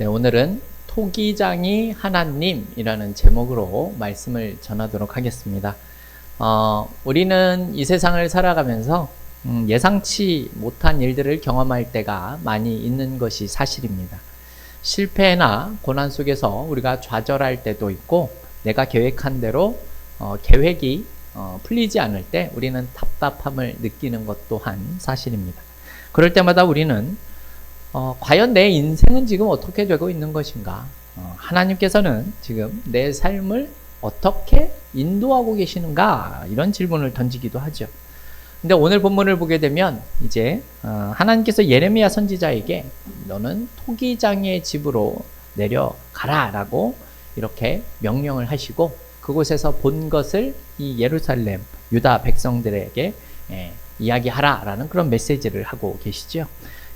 네, 오늘은 토기장이 하나님이라는 제목으로 말씀을 전하도록 하겠습니다. 우리는 이 세상을 살아가면서 예상치 못한 일들을 경험할 때가 많이 있는 것이 사실입니다. 실패나 고난 속에서 우리가 좌절할 때도 있고, 내가 계획한 대로 계획이 풀리지 않을 때 우리는 답답함을 느끼는 것 또한 사실입니다. 그럴 때마다 우리는 과연 내 인생은 지금 어떻게 되고 있는 것인가? 하나님께서는 지금 내 삶을 어떻게 인도하고 계시는가? 이런 질문을 던지기도 하죠. 근데 오늘 본문을 보게 되면 이제 하나님께서 예레미야 선지자에게 너는 토기장의 집으로 내려가라 라고 이렇게 명령을 하시고, 그곳에서 본 것을 이 예루살렘 유다 백성들에게 이야기하라 라는 그런 메시지를 하고 계시죠.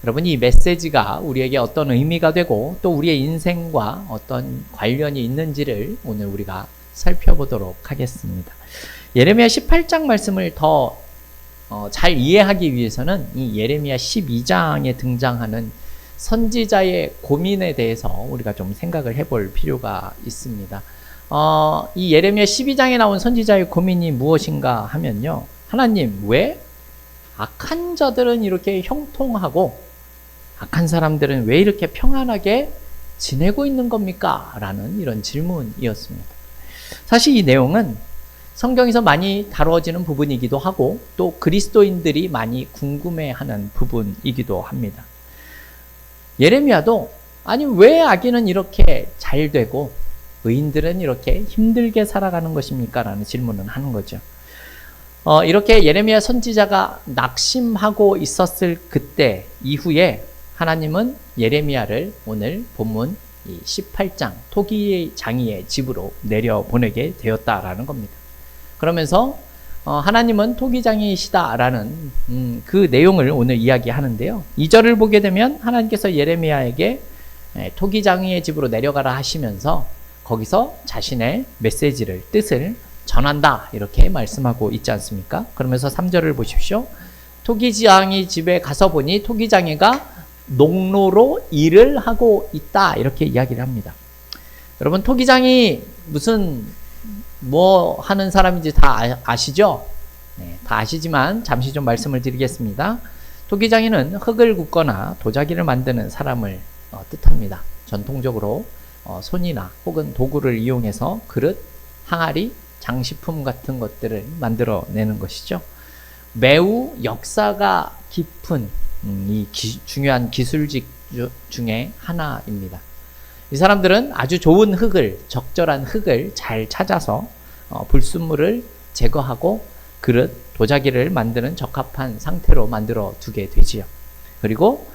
여러분, 이 메시지가 우리에게 어떤 의미가 되고 또 우리의 인생과 어떤 관련이 있는지를 오늘 우리가 살펴보도록 하겠습니다. 예레미야 18장 말씀을 더 잘 이해하기 위해서는 이 예레미야 12장에 등장하는 선지자의 고민에 대해서 우리가 좀 생각을 해볼 필요가 있습니다. 이 예레미야 12장에 나온 선지자의 고민이 무엇인가 하면요, 하나님, 왜 악한 자들은 이렇게 형통하고 악한 사람들은 왜 이렇게 평안하게 지내고 있는 겁니까? 라는 이런 질문이었습니다. 사실 이 내용은 성경에서 많이 다루어지는 부분이기도 하고 또 그리스도인들이 많이 궁금해하는 부분이기도 합니다. 예레미야도 아니 왜 악인은 이렇게 잘 되고 의인들은 이렇게 힘들게 살아가는 것입니까? 라는 질문을 하는 거죠. 이렇게 예레미야 선지자가 낙심하고 있었을 그때 이후에 하나님은 예레미야를 오늘 본문 18장 토기장이의 집으로 내려보내게 되었다라는 겁니다. 그러면서 하나님은 토기장이시다라는 그 내용을 오늘 이야기하는데요. 2절을 보게 되면 하나님께서 예레미야에게 토기장이의 집으로 내려가라 하시면서 거기서 자신의 메시지를, 뜻을 전한다 이렇게 말씀하고 있지 않습니까? 그러면서 3절을 보십시오. 토기장이 집에 가서 보니 토기장이가 농로로 일을 하고 있다 이렇게 이야기를 합니다. 여러분, 토기장이 무슨 뭐 하는 사람인지 다 아시죠? 네, 다 아시지만 잠시 좀 말씀을 드리겠습니다. 토기장이는 흙을 굽거나 도자기를 만드는 사람을 뜻합니다. 전통적으로 손이나 혹은 도구를 이용해서 그릇, 항아리, 장식품 같은 것들을 만들어내는 것이죠. 매우 역사가 깊은 중요한 기술직 중에 하나입니다. 이 사람들은 아주 좋은 흙을, 적절한 흙을 잘 찾아서 불순물을 제거하고 그릇, 도자기를 만드는 적합한 상태로 만들어 두게 되지요. 그리고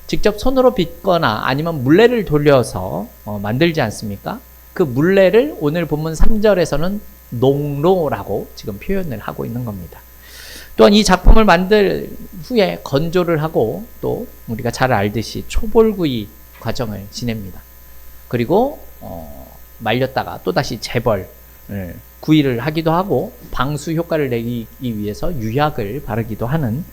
직접 손으로 빚거나 아니면 물레를 돌려서 만들지 않습니까? 그 물레를 오늘 본문 3절에서는 농로라고 지금 표현을 하고 있는 겁니다. 또한 이 작품을 만들 후에 건조를 하고 또 우리가 잘 알듯이 초벌구이 과정을 지냅니다. 그리고 말렸다가 또다시 재벌, 구이를 하기도 하고 방수 효과를 내기 위해서 유약을 바르기도 하는,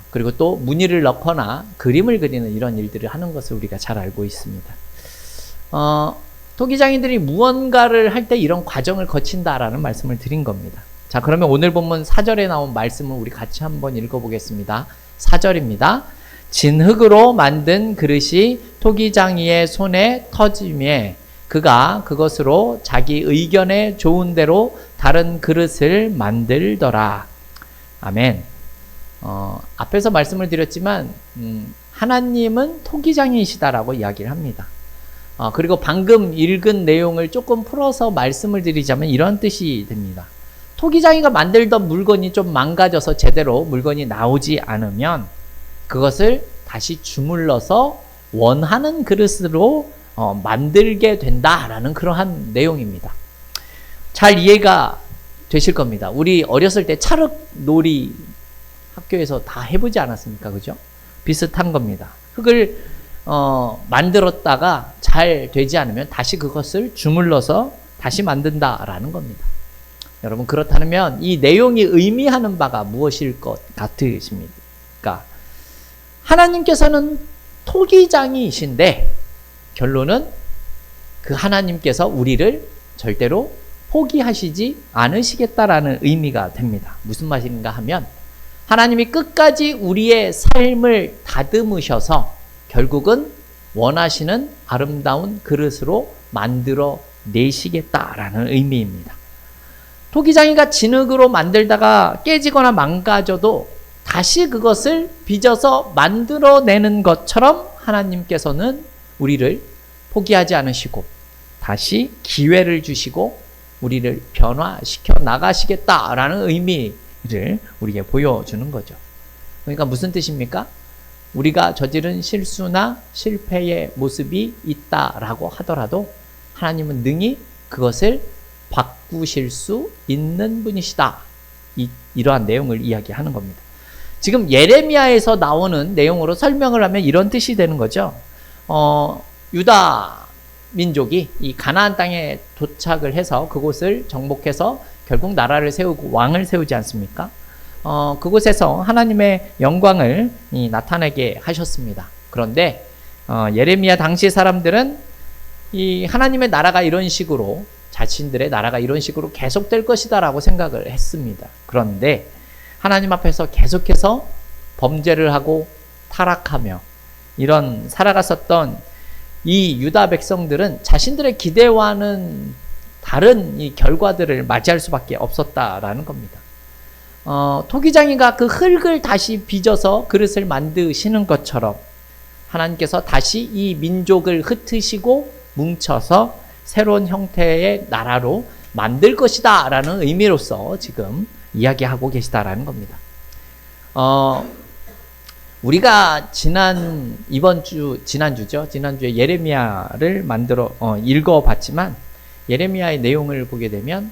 그리고 또 무늬를 넣거나 그림을 그리는 이런 일들을 하는 것을 우리가 잘 알고 있습니다. 토기장인들이 무언가를 할 때 이런 과정을 거친다라는 말씀을 드린 겁니다. 자, 그러면 오늘 본문 4절에 나온 말씀을 우리 같이 한번 읽어보겠습니다. 4절입니다. 진흙으로 만든 그릇이 토기장이의 손에 터지매 그가 그것으로 자기 의견에 좋은 대로 다른 그릇을 만들더라. 아멘. 앞에서 말씀을 드렸지만 하나님은 토기장이시다라고 이야기를 합니다. 그리고 방금 읽은 내용을 조금 풀어서 말씀을 드리자면 이런 뜻이 됩니다. 토기장이가 만들던 물건이 좀 망가져서 제대로 물건이 나오지 않으면 그것을 다시 주물러서 원하는 그릇으로 만들게 된다라는 그러한 내용입니다. 잘 이해가 되실 겁니다. 우리 어렸을 때 찰흙놀이 학교에서 다 해보지 않았습니까? 그죠? 비슷한 겁니다. 흙을 만들었다가 잘 되지 않으면 다시 그것을 주물러서 다시 만든다라는 겁니다. 여러분, 그렇다면 이 내용이 의미하는 바가 무엇일 것 같으십니까? 하나님께서는 토기장이신데 결론은 그 하나님께서 우리를 절대로 포기하시지 않으시겠다라는 의미가 됩니다. 무슨 말인가 하면 하나님이 끝까지 우리의 삶을 다듬으셔서 결국은 원하시는 아름다운 그릇으로 만들어 내시겠다라는 의미입니다. 토기장이가 진흙으로 만들다가 깨지거나 망가져도 다시 그것을 빚어서 만들어내는 것처럼 하나님께서는 우리를 포기하지 않으시고 다시 기회를 주시고 우리를 변화시켜 나가시겠다라는 의미를 우리에게 보여주는 거죠. 그러니까 무슨 뜻입니까? 우리가 저지른 실수나 실패의 모습이 있다라고 하더라도 하나님은 능히 그것을 바꾸실 수 있는 분이시다. 이러한 내용을 이야기하는 겁니다. 지금 예레미야에서 나오는 내용으로 설명을 하면 이런 뜻이 되는 거죠. 유다 민족이 이 가나안 땅에 도착을 해서 그곳을 정복해서 결국 나라를 세우고 왕을 세우지 않습니까? 그곳에서 하나님의 영광을 나타내게 하셨습니다. 그런데 예레미야 당시 사람들은 이 하나님의 나라가 이런 식으로 자신들의 나라가 이런 식으로 계속될 것이다 라고 생각을 했습니다. 그런데 하나님 앞에서 계속해서 범죄를 하고 타락하며 이런 살아갔었던 이 유다 백성들은 자신들의 기대와는 다른 이 결과들을 맞이할 수밖에 없었다라는 겁니다. 토기장이가 그 흙을 다시 빚어서 그릇을 만드시는 것처럼 하나님께서 다시 이 민족을 흩으시고 뭉쳐서 새로운 형태의 나라로 만들 것이다 라는 의미로서 지금 이야기하고 계시다라는 겁니다. 우리가 지난주에 예레미야를 읽어봤지만 예레미야의 내용을 보게 되면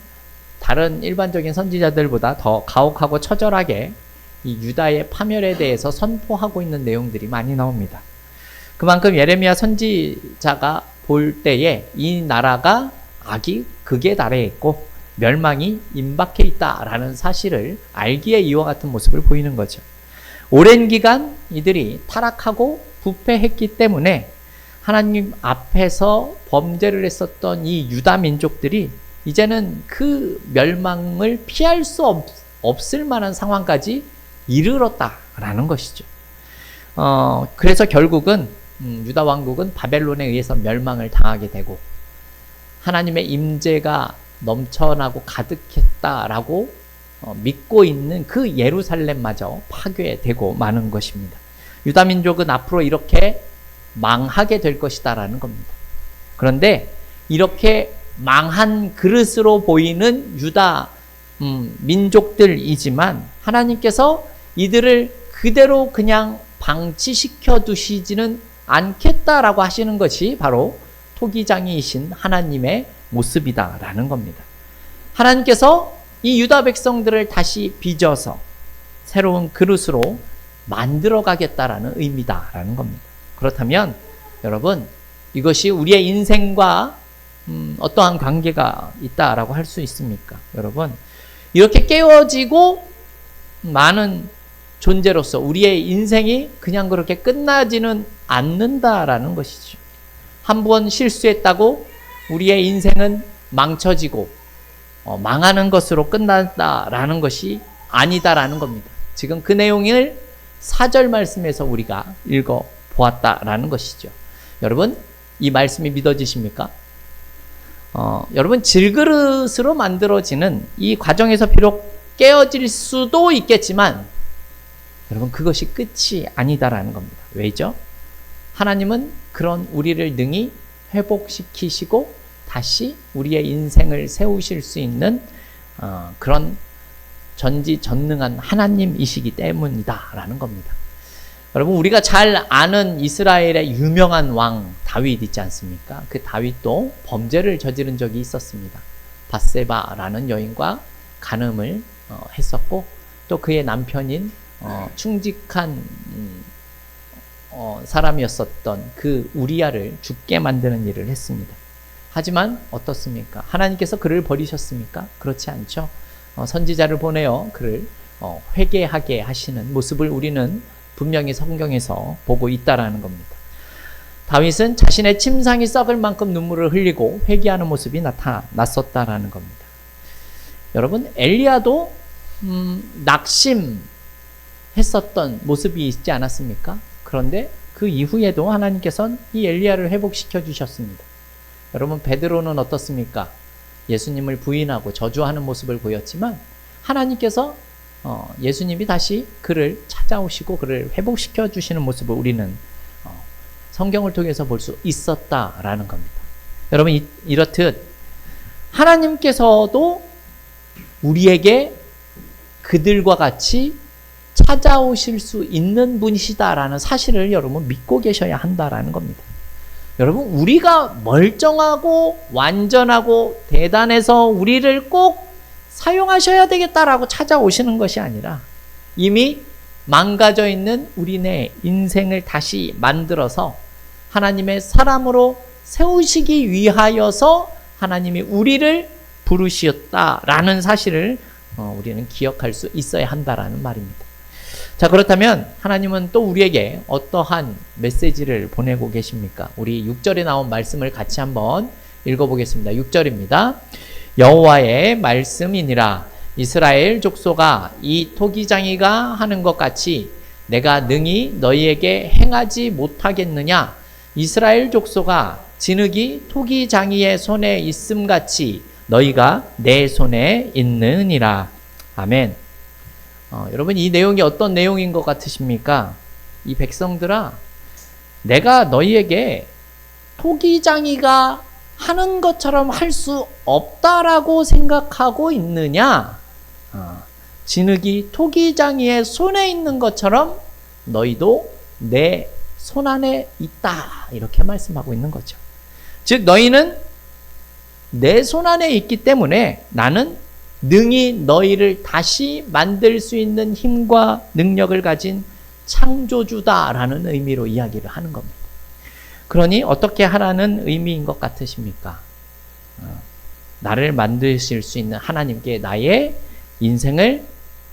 다른 일반적인 선지자들보다 더 가혹하고 처절하게 이 유다의 파멸에 대해서 선포하고 있는 내용들이 많이 나옵니다. 그만큼 예레미야 선지자가 볼 때에 이 나라가 악이 극에 달해 있고 멸망이 임박해 있다라는 사실을 알기에 이와 같은 모습을 보이는 거죠. 오랜 기간 이들이 타락하고 부패했기 때문에 하나님 앞에서 범죄를 했었던 이 유다 민족들이 이제는 그 멸망을 피할 수 없을 만한 상황까지 이르렀다라는 것이죠. 그래서 결국은 유다 왕국은 바벨론에 의해서 멸망을 당하게 되고 하나님의 임재가 넘쳐나고 가득했다라고 믿고 있는 그 예루살렘마저 파괴되고 마는 것입니다. 유다 민족은 앞으로 이렇게 망하게 될 것이다라는 겁니다. 그런데 이렇게 망한 그릇으로 보이는 유다 민족들이지만 하나님께서 이들을 그대로 그냥 방치시켜 두시지는 않겠다라고 하시는 것이 바로 토기장이이신 하나님의 모습이다라는 겁니다. 하나님께서 이 유다 백성들을 다시 빚어서 새로운 그릇으로 만들어 가겠다라는 의미다라는 겁니다. 그렇다면 여러분 이것이 우리의 인생과 어떠한 관계가 있다라고 할 수 있습니까? 여러분 이렇게 깨어지고 많은 존재로서 우리의 인생이 그냥 그렇게 끝나지는 않는다라는 것이죠. 한 번 실수했다고 우리의 인생은 망쳐지고 망하는 것으로 끝난다라는 것이 아니다라는 겁니다. 지금 그 내용을 4절 말씀에서 우리가 읽어보았다라는 것이죠. 여러분 이 말씀이 믿어지십니까? 여러분 질그릇으로 만들어지는 이 과정에서 비록 깨어질 수도 있겠지만 여러분 그것이 끝이 아니다라는 겁니다. 왜죠? 하나님은 그런 우리를 능히 회복시키시고 다시 우리의 인생을 세우실 수 있는 그런 전지전능한 하나님이시기 때문이다라는 겁니다. 여러분 우리가 잘 아는 이스라엘의 유명한 왕 다윗 있지 않습니까? 그 다윗도 범죄를 저지른 적이 있었습니다. 밧세바라는 여인과 간음을 했었고 또 그의 남편인 충직한 사람이었었던 그 우리야를 죽게 만드는 일을 했습니다. 하지만 어떻습니까? 하나님께서 그를 버리셨습니까? 그렇지 않죠. 선지자를 보내어 그를 회개하게 하시는 모습을 우리는 분명히 성경에서 보고 있다라는 겁니다. 다윗은 자신의 침상이 썩을 만큼 눈물을 흘리고 회개하는 모습이 나타났었다라는 겁니다. 여러분, 엘리야도 낙심했었던 모습이 있지 않았습니까? 그런데 그 이후에도 하나님께서는 이 엘리야를 회복시켜 주셨습니다. 여러분, 베드로는 어떻습니까? 예수님을 부인하고 저주하는 모습을 보였지만 하나님께서 예수님이 다시 그를 찾아오시고 그를 회복시켜 주시는 모습을 우리는 성경을 통해서 볼 수 있었다라는 겁니다. 여러분, 이렇듯 하나님께서도 우리에게 그들과 같이 찾아오실 수 있는 분이시다라는 사실을 여러분 믿고 계셔야 한다라는 겁니다. 여러분, 우리가 멀쩡하고 완전하고 대단해서 우리를 꼭 사용하셔야 되겠다라고 찾아오시는 것이 아니라 이미 망가져 있는 우리네 인생을 다시 만들어서 하나님의 사람으로 세우시기 위하여서 하나님이 우리를 부르셨다라는 사실을 우리는 기억할 수 있어야 한다라는 말입니다. 자, 그렇다면 하나님은 또 우리에게 어떠한 메시지를 보내고 계십니까? 우리 6절에 나온 말씀을 같이 한번 읽어보겠습니다. 6절입니다. 여호와의 말씀이니라. 이스라엘 족속아, 이 토기장이가 하는 것 같이 내가 능히 너희에게 행하지 못하겠느냐? 이스라엘 족속아, 진흙이 토기장이의 손에 있음같이 너희가 내 손에 있느니라. 아멘. 여러분, 이 내용이 어떤 내용인 것 같으십니까? 이 백성들아, 내가 너희에게 토기장이가 하는 것처럼 할 수 없다라고 생각하고 있느냐? 진흙이 토기장이의 손에 있는 것처럼 너희도 내 손 안에 있다. 이렇게 말씀하고 있는 거죠. 즉, 너희는 내 손 안에 있기 때문에 나는 능히 너희를 다시 만들 수 있는 힘과 능력을 가진 창조주다라는 의미로 이야기를 하는 겁니다. 그러니 어떻게 하라는 의미인 것 같으십니까? 나를 만드실 수 있는 하나님께 나의 인생을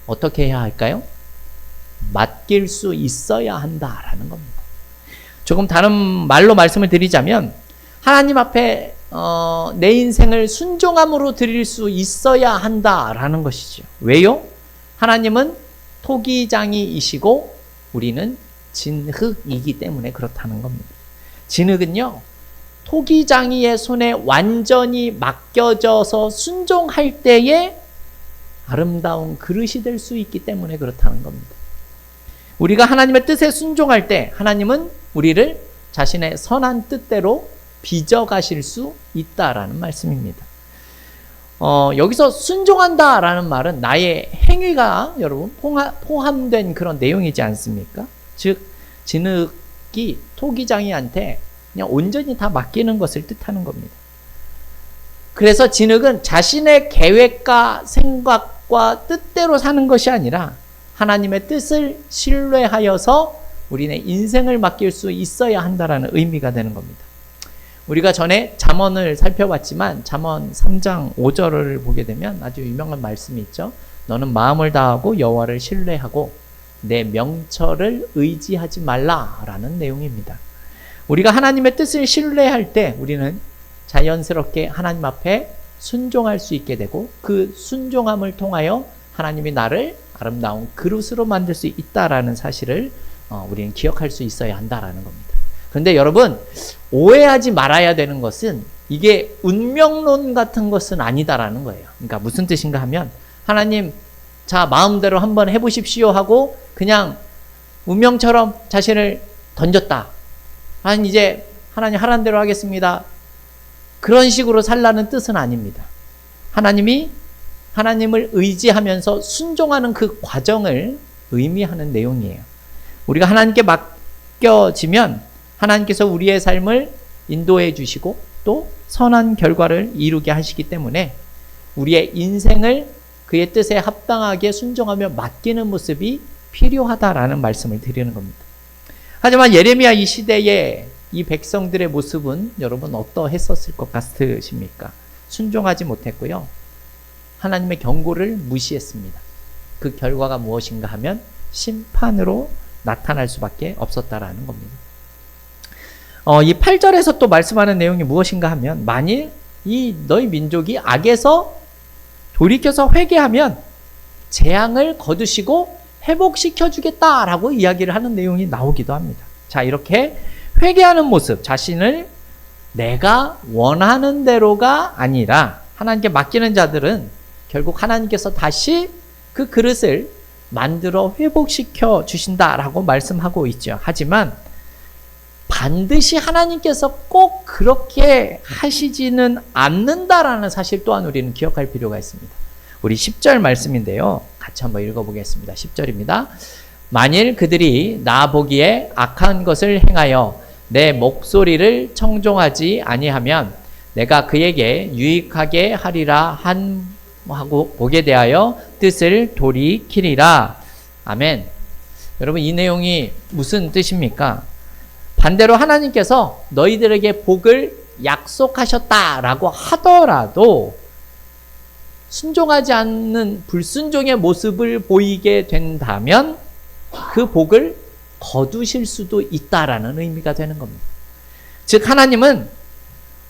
어떻게 해야 할까요? 맡길 수 있어야 한다라는 겁니다. 조금 다른 말로 말씀을 드리자면 하나님 앞에 내 인생을 순종함으로 드릴 수 있어야 한다라는 것이죠. 왜요? 하나님은 토기장이이시고 우리는 진흙이기 때문에 그렇다는 겁니다. 진흙은요, 토기장이의 손에 완전히 맡겨져서 순종할 때에 아름다운 그릇이 될 수 있기 때문에 그렇다는 겁니다. 우리가 하나님의 뜻에 순종할 때 하나님은 우리를 자신의 선한 뜻대로 빚어가실 수 있다라는 말씀입니다. 여기서 순종한다라는 말은 나의 행위가 여러분 포함된 그런 내용이지 않습니까? 즉, 진흙이 토기장이한테 그냥 온전히 다 맡기는 것을 뜻하는 겁니다. 그래서 진흙은 자신의 계획과 생각과 뜻대로 사는 것이 아니라 하나님의 뜻을 신뢰하여서 우리네 인생을 맡길 수 있어야 한다라는 의미가 되는 겁니다. 우리가 전에 잠언을 살펴봤지만 잠언 3장 5절을 보게 되면 아주 유명한 말씀이 있죠. 너는 마음을 다하고 여호와를 신뢰하고 내 명철을 의지하지 말라라는 내용입니다. 우리가 하나님의 뜻을 신뢰할 때 우리는 자연스럽게 하나님 앞에 순종할 수 있게 되고 그 순종함을 통하여 하나님이 나를 아름다운 그릇으로 만들 수 있다라는 사실을 우리는 기억할 수 있어야 한다라는 겁니다. 그런데 여러분, 오해하지 말아야 되는 것은 이게 운명론 같은 것은 아니다라는 거예요. 그러니까 무슨 뜻인가 하면 하나님, 자, 마음대로 한번 해보십시오 하고 그냥 운명처럼 자신을 던졌다. 이제 하나님 하라는 대로 하겠습니다. 그런 식으로 살라는 뜻은 아닙니다. 하나님을 의지하면서 순종하는 그 과정을 의미하는 내용이에요. 우리가 하나님께 맡겨지면 하나님께서 우리의 삶을 인도해 주시고 또 선한 결과를 이루게 하시기 때문에 우리의 인생을 그의 뜻에 합당하게 순종하며 맡기는 모습이 필요하다라는 말씀을 드리는 겁니다. 하지만 예레미야 이 시대에 이 백성들의 모습은 여러분 어떠했었을 것 같으십니까? 순종하지 못했고요. 하나님의 경고를 무시했습니다. 그 결과가 무엇인가 하면 심판으로 나타날 수밖에 없었다라는 겁니다. 이 8절에서 또 말씀하는 내용이 무엇인가 하면 만일 이 너희 민족이 악에서 돌이켜서 회개하면 재앙을 거두시고 회복시켜 주겠다라고 이야기를 하는 내용이 나오기도 합니다. 자, 이렇게 회개하는 모습, 자신을 내가 원하는 대로가 아니라 하나님께 맡기는 자들은 결국 하나님께서 다시 그 그릇을 만들어 회복시켜 주신다라고 말씀하고 있죠. 하지만 반드시 하나님께서 꼭 그렇게 하시지는 않는다라는 사실 또한 우리는 기억할 필요가 있습니다. 우리 10절 말씀인데요. 같이 한번 읽어보겠습니다. 10절입니다. 만일 그들이 나 보기에 악한 것을 행하여 내 목소리를 청종하지 아니하면 내가 그에게 유익하게 하리라 하고 복에 대하여 뜻을 돌이키리라. 아멘. 여러분, 이 내용이 무슨 뜻입니까? 반대로 하나님께서 너희들에게 복을 약속하셨다라고 하더라도 순종하지 않는 불순종의 모습을 보이게 된다면 그 복을 거두실 수도 있다라는 의미가 되는 겁니다. 즉, 하나님은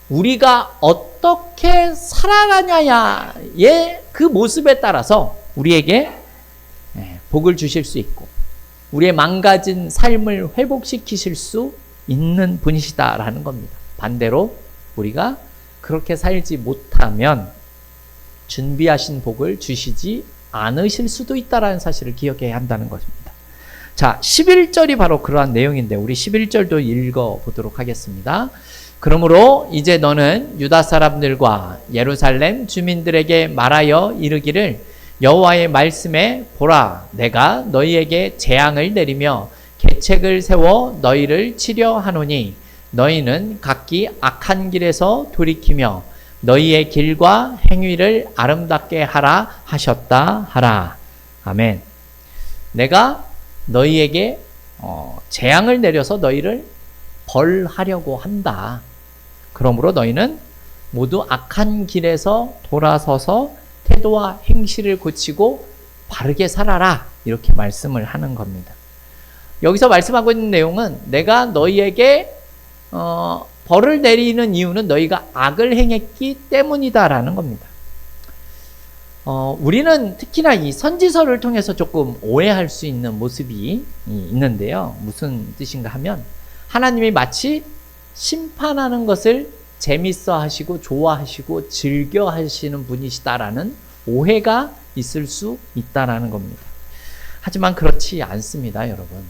우리가 어떻게 살아가냐의 그 모습에 따라서 우리에게 복을 주실 수 있고 우리의 망가진 삶을 회복시키실 수 있는 분이시다라는 겁니다. 반대로 우리가 그렇게 살지 못하면 준비하신 복을 주시지 않으실 수도 있다라는 사실을 기억해야 한다는 것입니다. 자, 11절이 바로 그러한 내용인데 우리 11절도 읽어보도록 하겠습니다. 그러므로 이제 너는 유다 사람들과 예루살렘 주민들에게 말하여 이르기를 여호와의 말씀에 보라, 내가 너희에게 재앙을 내리며 계책을 세워 너희를 치려 하노니 너희는 각기 악한 길에서 돌이키며 너희의 길과 행위를 아름답게 하라 하셨다 하라. 아멘. 내가 너희에게 재앙을 내려서 너희를 벌하려고 한다. 그러므로 너희는 모두 악한 길에서 돌아서서 태도와 행실을 고치고 바르게 살아라. 이렇게 말씀을 하는 겁니다. 여기서 말씀하고 있는 내용은 내가 너희에게 벌을 내리는 이유는 너희가 악을 행했기 때문이다라는 겁니다. 우리는 특히나 이 선지서를 통해서 조금 오해할 수 있는 모습이 있는데요. 무슨 뜻인가 하면 하나님이 마치 심판하는 것을 재밌어 하시고 좋아하시고 즐겨 하시는 분이시다라는 오해가 있을 수 있다라는 겁니다. 하지만 그렇지 않습니다, 여러분.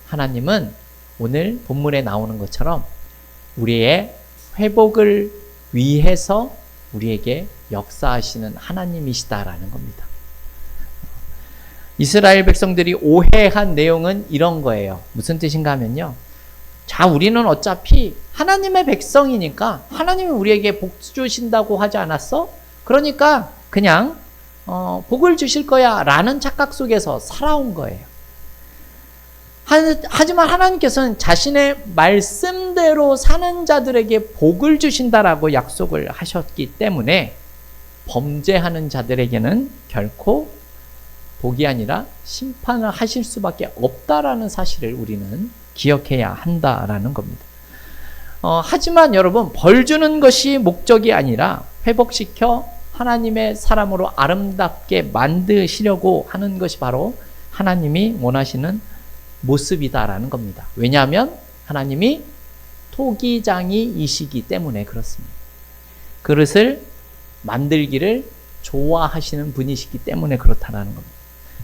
하나님은 오늘 본문에 나오는 것처럼 우리의 회복을 위해서 우리에게 역사하시는 하나님이시다라는 겁니다. 이스라엘 백성들이 오해한 내용은 이런 거예요. 무슨 뜻인가 하면요. 자, 우리는 어차피 하나님의 백성이니까 하나님이 우리에게 복 주신다고 하지 않았어? 그러니까 그냥 복을 주실 거야 라는 착각 속에서 살아온 거예요. 하지만 하나님께서는 자신의 말씀대로 사는 자들에게 복을 주신다라고 약속을 하셨기 때문에 범죄하는 자들에게는 결코 복이 아니라 심판을 하실 수밖에 없다라는 사실을 우리는 기억해야 한다라는 겁니다. 하지만 여러분, 벌 주는 것이 목적이 아니라 회복시켜 하나님의 사람으로 아름답게 만드시려고 하는 것이 바로 하나님이 원하시는 모습이다라는 겁니다. 왜냐하면 하나님이 토기장이이시기 때문에 그렇습니다. 그릇을 만들기를 좋아하시는 분이시기 때문에 그렇다라는 겁니다.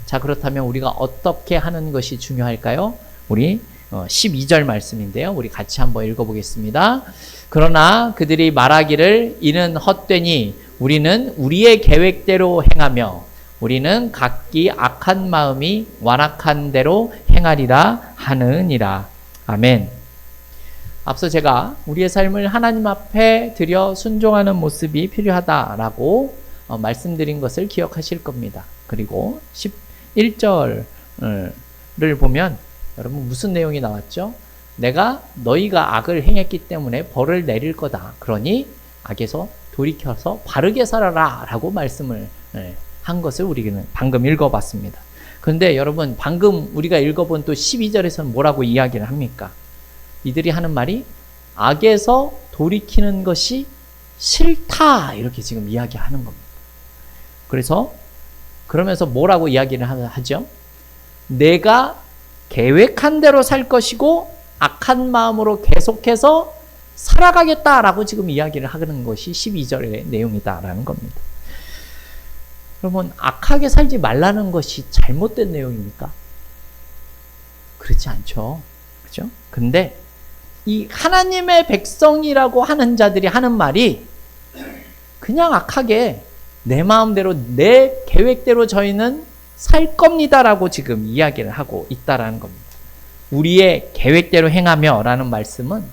자, 그렇다면 우리가 어떻게 하는 것이 중요할까요? 우리 12절 말씀인데요. 우리 같이 한번 읽어보겠습니다. 그러나 그들이 말하기를 이는 헛되니 우리는 우리의 계획대로 행하며 우리는 각기 악한 마음이 완악한 대로 행하리라 하느니라. 아멘. 앞서 제가 우리의 삶을 하나님 앞에 드려 순종하는 모습이 필요하다라고 말씀드린 것을 기억하실 겁니다. 그리고 11절을 보면 여러분 무슨 내용이 나왔죠? 내가 너희가 악을 행했기 때문에 벌을 내릴 거다. 그러니 악에서 돌이켜서 바르게 살아라 라고 말씀을 한 것을 우리는 방금 읽어봤습니다. 그런데 여러분 방금 우리가 읽어본 또 12절에서는 뭐라고 이야기를 합니까? 이들이 하는 말이 악에서 돌이키는 것이 싫다. 이렇게 지금 이야기하는 겁니다. 그래서 그러면서 뭐라고 이야기를 하죠? 내가 계획한 대로 살 것이고 악한 마음으로 계속해서 살아가겠다라고 지금 이야기를 하는 것이 12절의 내용이다라는 겁니다. 그러면 악하게 살지 말라는 것이 잘못된 내용입니까? 그렇지 않죠. 그죠? 근데 이 하나님의 백성이라고 하는 자들이 하는 말이 그냥 악하게 내 마음대로 내 계획대로 저희는 살 겁니다라고 지금 이야기를 하고 있다라는 겁니다. 우리의 계획대로 행하며 라는 말씀은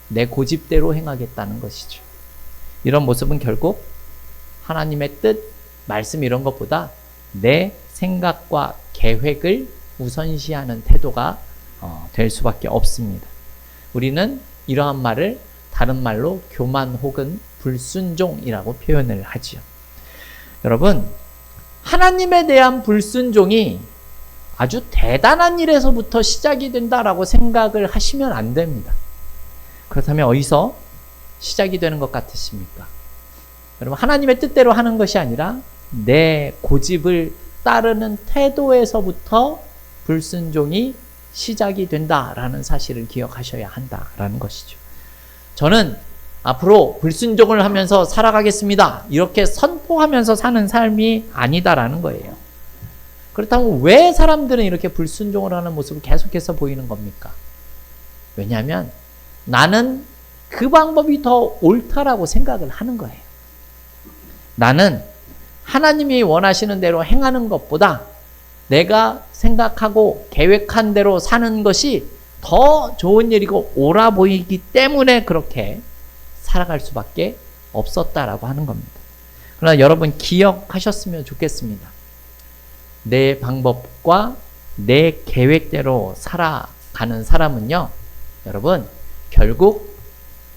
내 고집대로 행하겠다는 것이죠. 이런 모습은 결국 하나님의 뜻, 말씀 이런 것보다 내 생각과 계획을 우선시하는 태도가 될 수밖에 없습니다. 우리는 이러한 말을 다른 말로 교만 혹은 불순종이라고 표현을 하지요. 여러분, 하나님에 대한 불순종이 아주 대단한 일에서부터 시작이 된다라고 생각을 하시면 안 됩니다. 그렇다면 어디서 시작이 되는 것 같으십니까? 여러분, 하나님의 뜻대로 하는 것이 아니라 내 고집을 따르는 태도에서부터 불순종이 시작이 된다라는 사실을 기억하셔야 한다라는 것이죠. 저는 앞으로 불순종을 하면서 살아가겠습니다. 이렇게 선포하면서 사는 삶이 아니다라는 거예요. 그렇다면 왜 사람들은 이렇게 불순종을 하는 모습을 계속해서 보이는 겁니까? 왜냐하면 나는 그 방법이 더 옳다라고 생각을 하는 거예요. 나는 하나님이 원하시는 대로 행하는 것보다 내가 생각하고 계획한 대로 사는 것이 더 좋은 일이고 옳아 보이기 때문에 그렇게 살아갈 수밖에 없었다라고 하는 겁니다. 그러나 여러분 기억하셨으면 좋겠습니다. 내 방법과 내 계획대로 살아가는 사람은요, 여러분 결국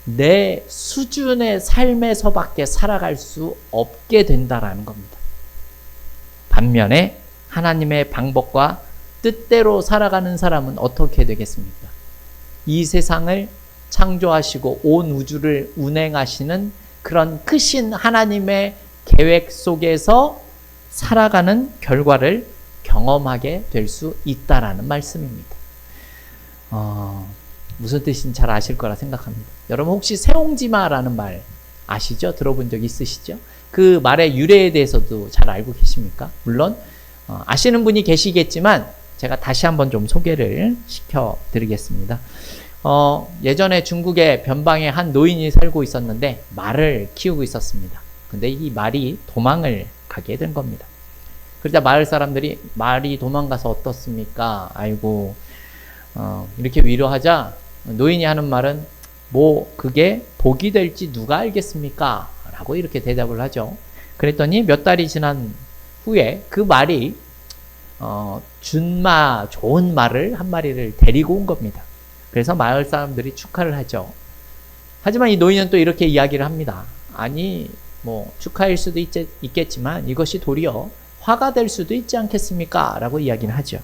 내 수준의 삶에서밖에 살아갈 수 없게 된다라는 겁니다. 반면에 하나님의 방법과 뜻대로 살아가는 사람은 어떻게 되겠습니까? 이 세상을 창조하시고 온 우주를 운행하시는 그런 크신 하나님의 계획 속에서 살아가는 결과를 경험하게 될 수 있다라는 말씀입니다. 무슨 뜻인지 잘 아실 거라 생각합니다. 여러분 혹시 세옹지마라는 말 아시죠? 들어본 적 있으시죠? 그 말의 유래에 대해서도 잘 알고 계십니까? 물론 아시는 분이 계시겠지만 제가 다시 한번 좀 소개를 시켜드리겠습니다. 예전에 중국의 변방에 한 노인이 살고 있었는데 말을 키우고 있었습니다. 근데 이 말이 도망을 가게 된 겁니다. 그러자 마을 사람들이 말이 도망가서 어떻습니까? 아이고, 이렇게 위로하자 노인이 하는 말은 뭐 그게 복이 될지 누가 알겠습니까? 라고 이렇게 대답을 하죠. 그랬더니 몇 달이 지난 후에 그 말이 좋은 말을 한 마리를 데리고 온 겁니다. 그래서 마을 사람들이 축하를 하죠. 하지만 이 노인은 또 이렇게 이야기를 합니다. 아니 뭐 축하일 수도 있겠지만 이것이 도리어 화가 될 수도 있지 않겠습니까? 라고 이야기를 하죠.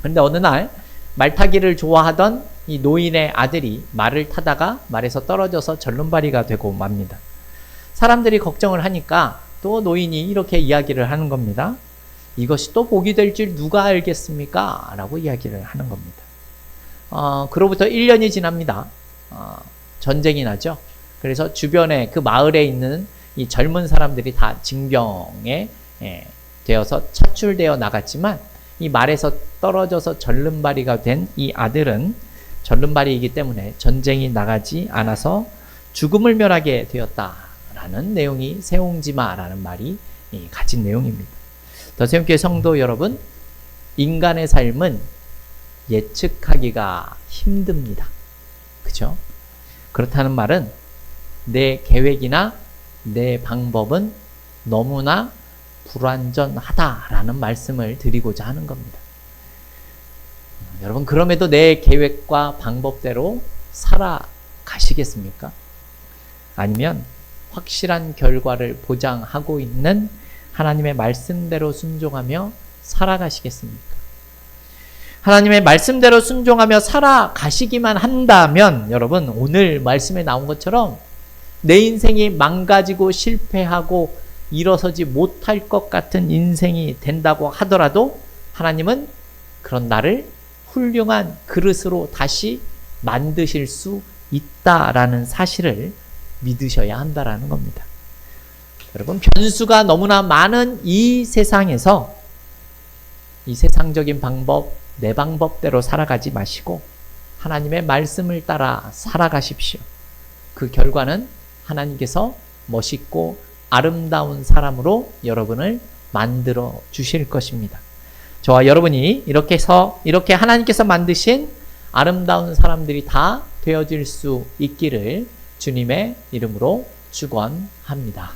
그런데 어느 날 말타기를 좋아하던 이 노인의 아들이 말을 타다가 말에서 떨어져서 절름발이가 되고 맙니다. 사람들이 걱정을 하니까 또 노인이 이렇게 이야기를 하는 겁니다. 이것이 또 복이 될 줄 누가 알겠습니까? 라고 이야기를 하는 겁니다. 그로부터 1년이 지납니다. 전쟁이 나죠. 그래서 주변에 그 마을에 있는 이 젊은 사람들이 다 징병에 되어서 차출되어 나갔지만 이 말에서 떨어져서 절름발이가 된 이 아들은 절름발이이기 때문에 전쟁이 나가지 않아서 죽음을 멸하게 되었다라는 내용이 세옹지마라는 말이 가진 내용입니다. 더세움교회 성도 여러분, 인간의 삶은 예측하기가 힘듭니다. 그죠? 그렇다는 말은 내 계획이나 내 방법은 너무나 불완전하다라는 말씀을 드리고자 하는 겁니다. 여러분, 그럼에도 내 계획과 방법대로 살아가시겠습니까? 아니면 확실한 결과를 보장하고 있는 하나님의 말씀대로 순종하며 살아가시겠습니까? 하나님의 말씀대로 순종하며 살아가시기만 한다면 여러분 오늘 말씀에 나온 것처럼 내 인생이 망가지고 실패하고 일어서지 못할 것 같은 인생이 된다고 하더라도 하나님은 그런 나를 훌륭한 그릇으로 다시 만드실 수 있다라는 사실을 믿으셔야 한다라는 겁니다. 여러분 변수가 너무나 많은 이 세상에서 이 세상적인 방법, 내 방법대로 살아가지 마시고 하나님의 말씀을 따라 살아가십시오. 그 결과는 하나님께서 멋있고 아름다운 사람으로 여러분을 만들어 주실 것입니다. 저와 여러분이 이렇게 하나님께서 만드신 아름다운 사람들이 다 되어질 수 있기를 주님의 이름으로 축원합니다.